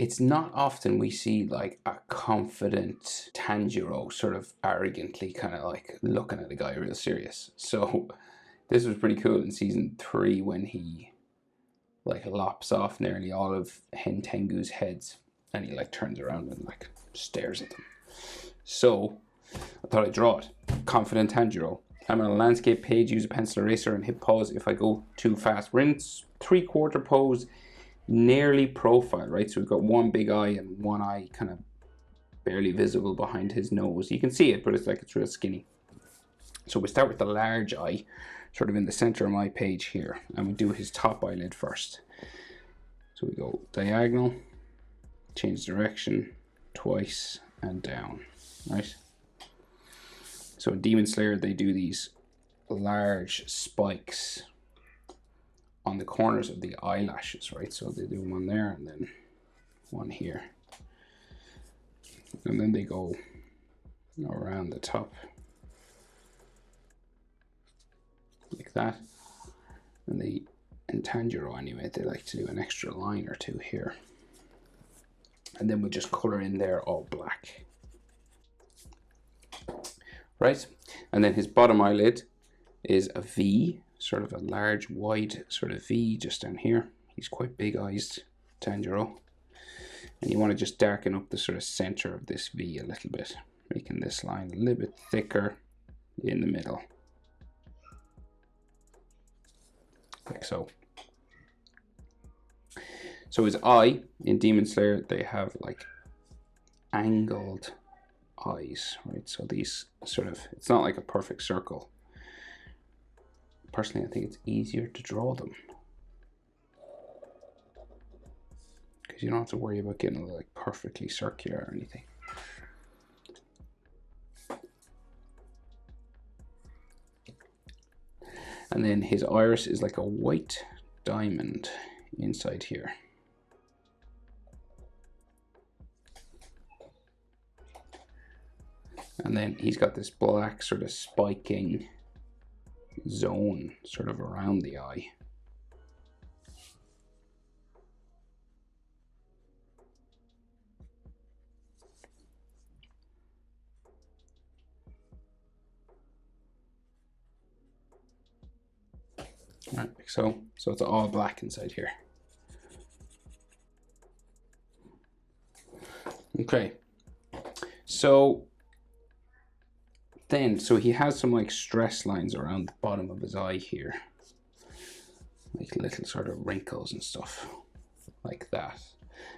it's not often we see like a confident Tanjiro sort of arrogantly kind of like looking at a guy real serious. So this was pretty cool in season 3 when he like lops off nearly all of Hentengu's heads and he like turns around and like stares at them. So I thought I'd draw it. Confident Tanjiro. I'm on a landscape page, use a pencil eraser and hit pause if I go too fast. We're in 3/4 pose, nearly profile, right? So we've got one big eye and one eye kind of barely visible behind his nose. You can see it, but it's real skinny. So we start with the large eye, sort of in the center of my page here, and we do his top eyelid first. So we go diagonal, change direction twice, and down, right? So in Demon Slayer, they do these large spikes on the corners of the eyelashes, right? So they do one there and then one here. And then they go around the top like that. And they, in Tanjiro anyway, they like to do an extra line or two here. And then we just color in there all black. Right? And then his bottom eyelid is a V, sort of a large, wide sort of V just down here. He's quite big-eyed, Tanjiro. And you want to just darken up the sort of center of this V a little bit, making this line a little bit thicker in the middle. Like so. So his eye, in Demon Slayer, they have like angled eyes, right? So these sort of, it's not like a perfect circle. Personally, I think it's easier to draw them because you don't have to worry about getting like perfectly circular or anything. And then his iris is like a white diamond inside here. And then he's got this black sort of spiking zone sort of around the eye. Right, so it's all black inside here. Okay, so he has some like stress lines around the bottom of his eye here, like little sort of wrinkles and stuff like that.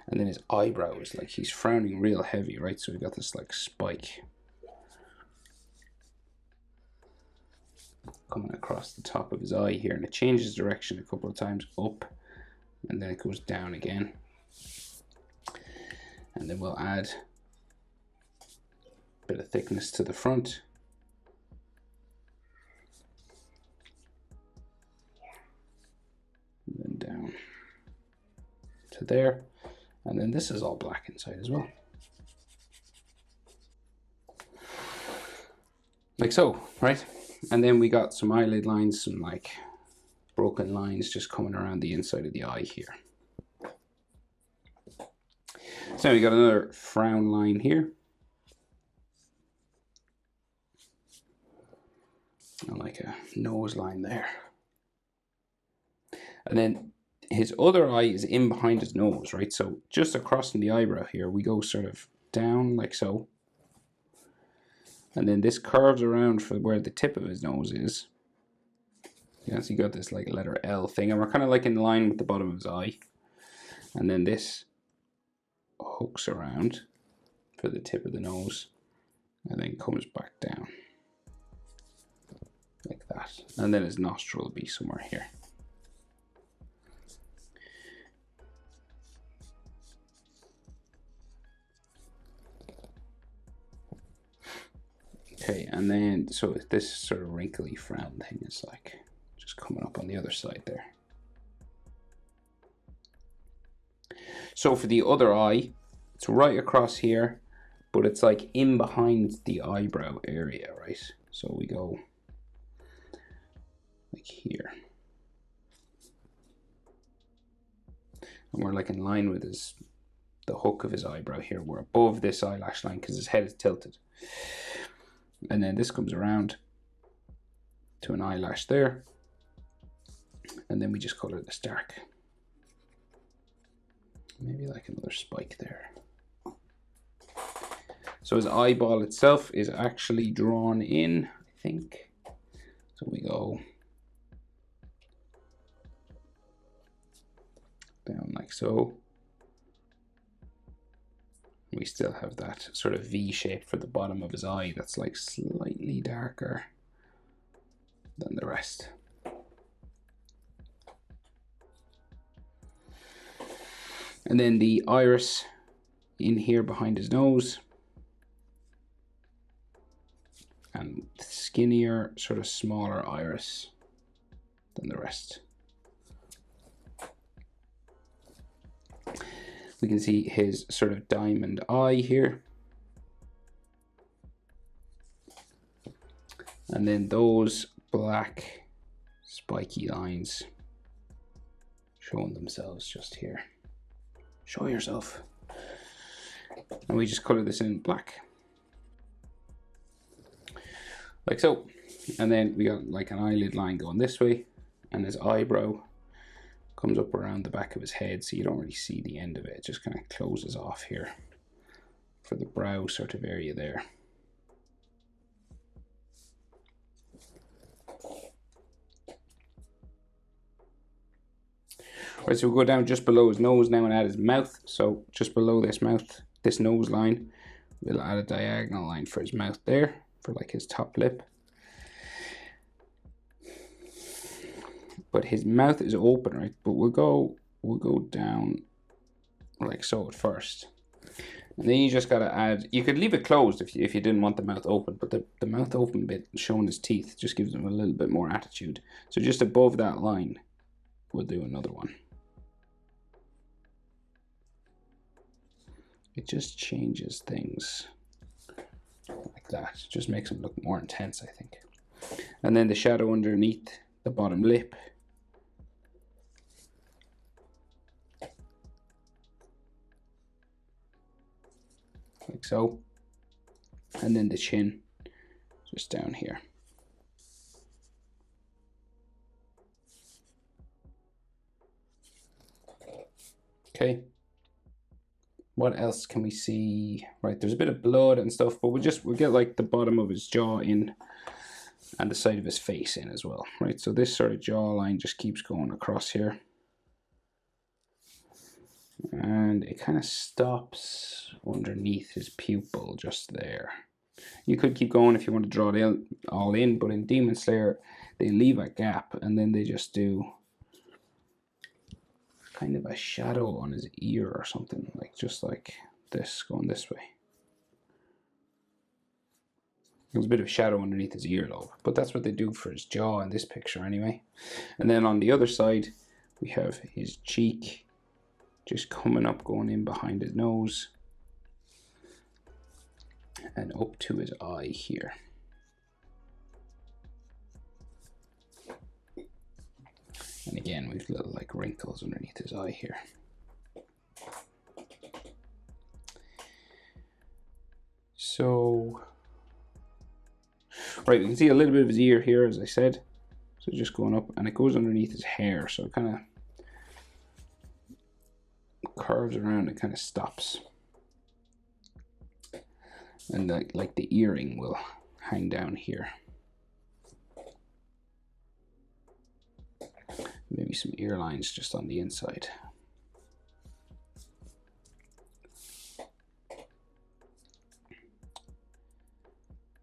And then his eyebrows, like he's frowning real heavy, right? So we got this like spike coming across the top of his eye here, and it changes direction a couple of times up and then it goes down again. And then we'll add a bit of thickness to the front. And then down to there. And then this is all black inside as well. Like so, right? And then we got some eyelid lines, some like broken lines just coming around the inside of the eye here. So we got another frown line here. And like a nose line there. And then his other eye is in behind his nose, right? So just across the eyebrow here, we go sort of down like so. And then this curves around for where the tip of his nose is. Yeah, so you got this like letter L thing, and we're kind of like in line with the bottom of his eye. And then this hooks around for the tip of the nose and then comes back down like that. And then his nostril will be somewhere here. Okay, and then so this sort of wrinkly frown thing is like just coming up on the other side there. So for the other eye, it's right across here, but it's like in behind the eyebrow area, right? So we go like here. And we're like in line with his the hook of his eyebrow here. We're above this eyelash line because his head is tilted. And then this comes around to an eyelash there. And then we just color this dark. Maybe like another spike there. So his eyeball itself is actually drawn in, I think. So we go down like so. We still have that sort of V shape for the bottom of his eye that's like slightly darker than the rest. And then the iris in here behind his nose. And skinnier, sort of smaller iris than the rest. We can see his sort of diamond eye here. And then those black spiky lines showing themselves just here. Show yourself. And we just color this in black. Like so. And then we got like an eyelid line going this way, and his eyebrow comes up around the back of his head, so you don't really see the end of it. It just kind of closes off here for the brow sort of area there. Right, so we'll go down just below his nose now and add his mouth. So just below this mouth, this nose line, we'll add a diagonal line for his mouth there, for like his top lip. But his mouth is open, right? But we'll go down like so at first. And then you just gotta add, you could leave it closed if you didn't want the mouth open, but the mouth open bit showing his teeth just gives him a little bit more attitude. So just above that line, we'll do another one. It just changes things like that. It just makes them look more intense, I think. And then the shadow underneath the bottom lip. Like so. And then the chin just down here. Okay. What else can we see? Right, there's a bit of blood and stuff, but we'll get like the bottom of his jaw in and the side of his face in as well. Right, so this sort of jawline just keeps going across here. And it kind of stops underneath his pupil just there. You could keep going if you want to draw it all in, but in Demon Slayer, they leave a gap and then they just do kind of a shadow on his ear or something, like just like this, going this way. There's a bit of shadow underneath his earlobe, but that's what they do for his jaw in this picture anyway. And then on the other side, we have his cheek just coming up, going in behind his nose and up to his eye here. And again, we've little like wrinkles underneath his eye here. So, right, we can see a little bit of his ear here, as I said. So just going up, and it goes underneath his hair, so it kind of curves around and kind of stops. And like the earring will hang down here. Maybe some ear lines just on the inside.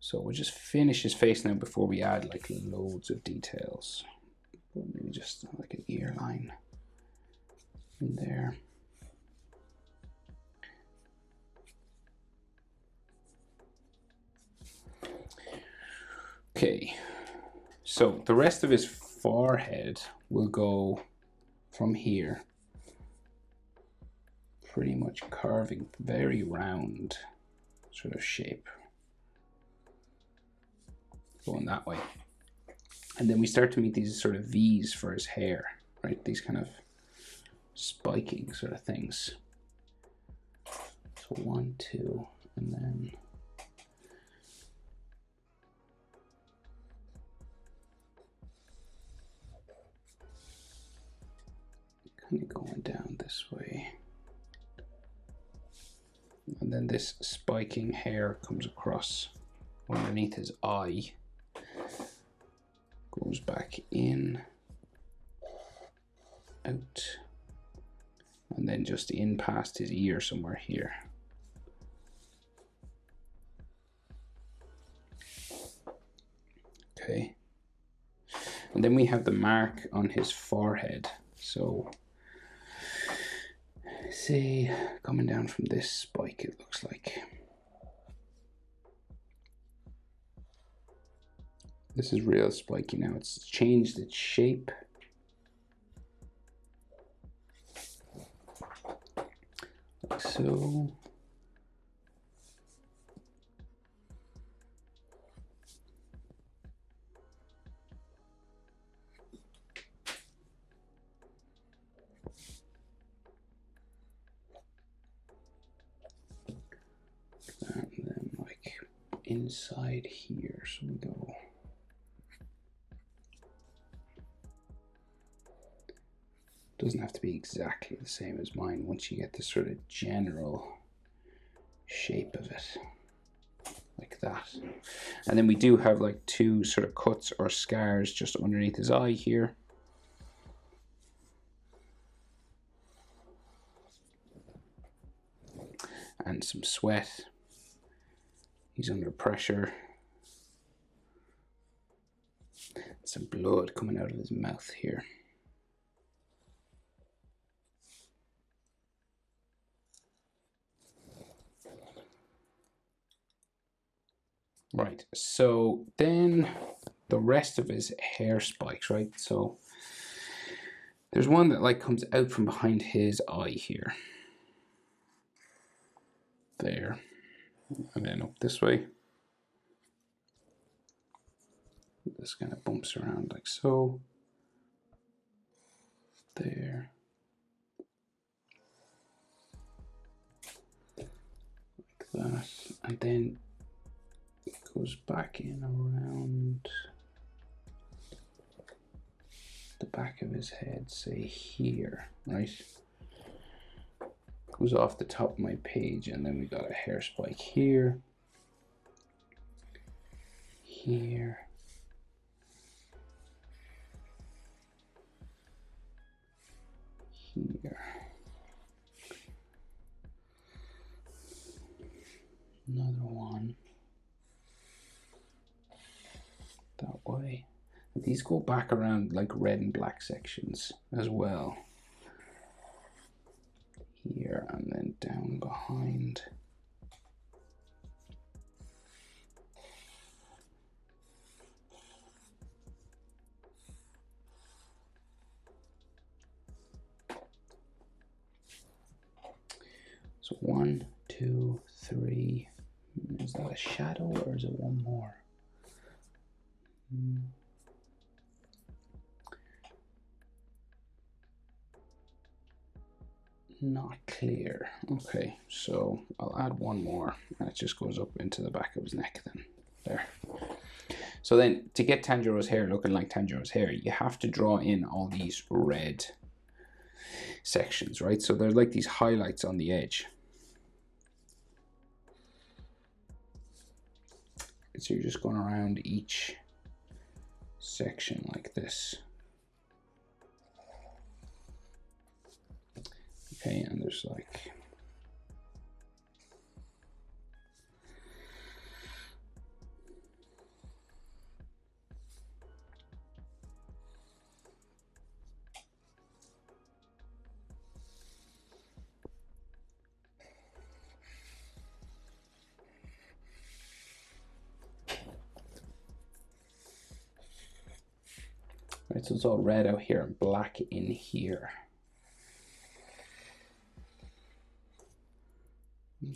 So we'll just finish his face now before we add like loads of details. Maybe just like an ear line in there. Okay, so the rest of his forehead will go from here, pretty much carving very round sort of shape, going that way. And then we start to meet these sort of V's for his hair, right? These kind of spiking sort of things. So 1, 2, and then kind of going down this way. And then this spiking hair comes across underneath his eye, goes back in, out, and then just in past his ear somewhere here. Okay. And then we have the mark on his forehead. So say coming down from this spike, it looks like. This is real spiky now. It's changed its shape. Like so. And then like inside here, so we go. Doesn't have to be exactly the same as mine once you get the sort of general shape of it, like that. And then we do have like 2 sort of cuts or scars just underneath his eye here. And some sweat. He's under pressure. Some blood coming out of his mouth here. Right, so then the rest of his hair spikes, right? So there's one that like comes out from behind his eye here. There. And then up this way. This kind of bumps around like so. There. Like that. And then it goes back in around the back of his head, say here, right? Goes off the top of my page, and then we got a hair spike here, here, here, another one that way. And these go back around like red and black sections as well. Here and then down behind. So 1, 2, 3. Is that a shadow or is it one more? Not clear. Okay, so I'll add one more, and it just goes up into the back of his neck then. There. So then, to get Tanjiro's hair looking like Tanjiro's hair, you have to draw in all these red sections, right? So there's like these highlights on the edge. So you're just going around each section like this. Okay, and there's like right, so it's all red out here and black in here.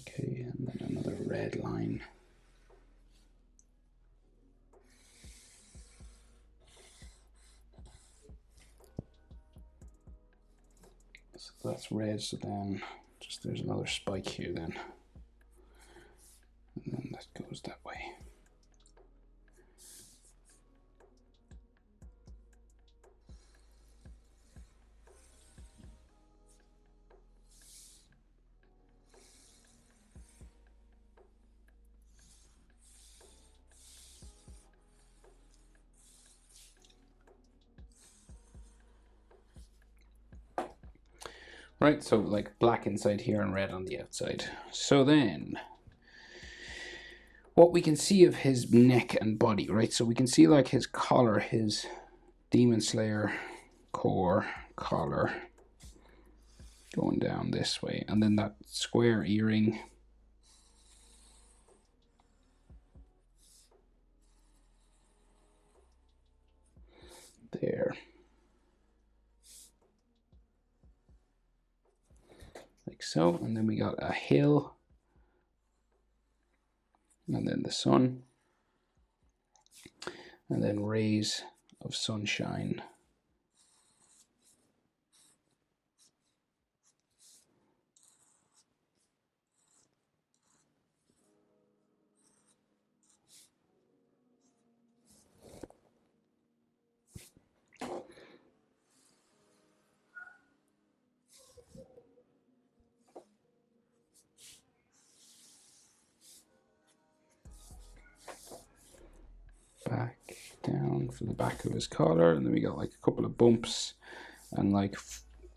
Okay, and then another red line. So that's red, so then just there's another spike here then. And then that goes that way. Right, so like black inside here and red on the outside. So then, what we can see of his neck and body, right? So we can see like his collar, his Demon Slayer core collar going down this way. And then that square earring. There. Like so. And then we got a hill. And then the sun. And then rays of sunshine. Back down for the back of his collar, and then we got like a couple of bumps and like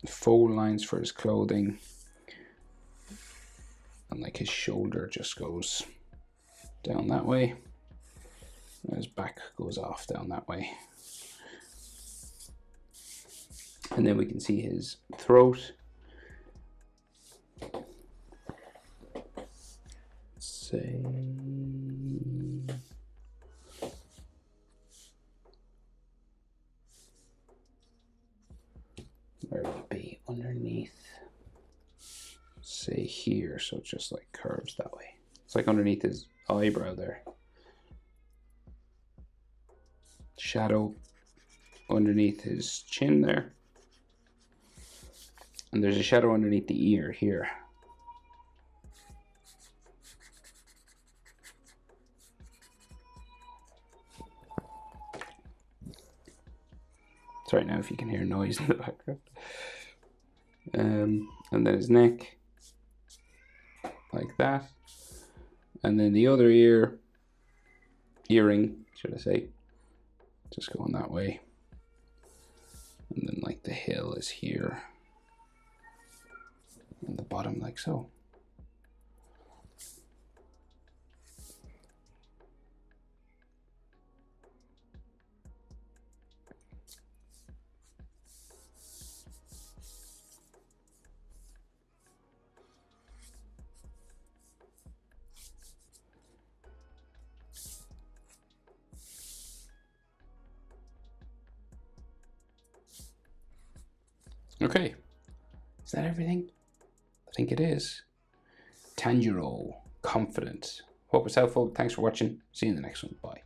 fold lines for his clothing, and like his shoulder just goes down that way, and his back goes off down that way, and then we can see his throat. Say where would it be? Underneath, say here, so it just like curves that way. It's like underneath his eyebrow there. Shadow underneath his chin there. And there's a shadow underneath the ear here. Sorry now if you can hear noise in the background. And then his neck, like that. And then the other earring, should I say, just going that way. And then like the hill is here. And the bottom like so. Okay, is that everything? I think it is. Tanjiro, confident. Hope it's helpful. Thanks for watching. See you in the next one. Bye.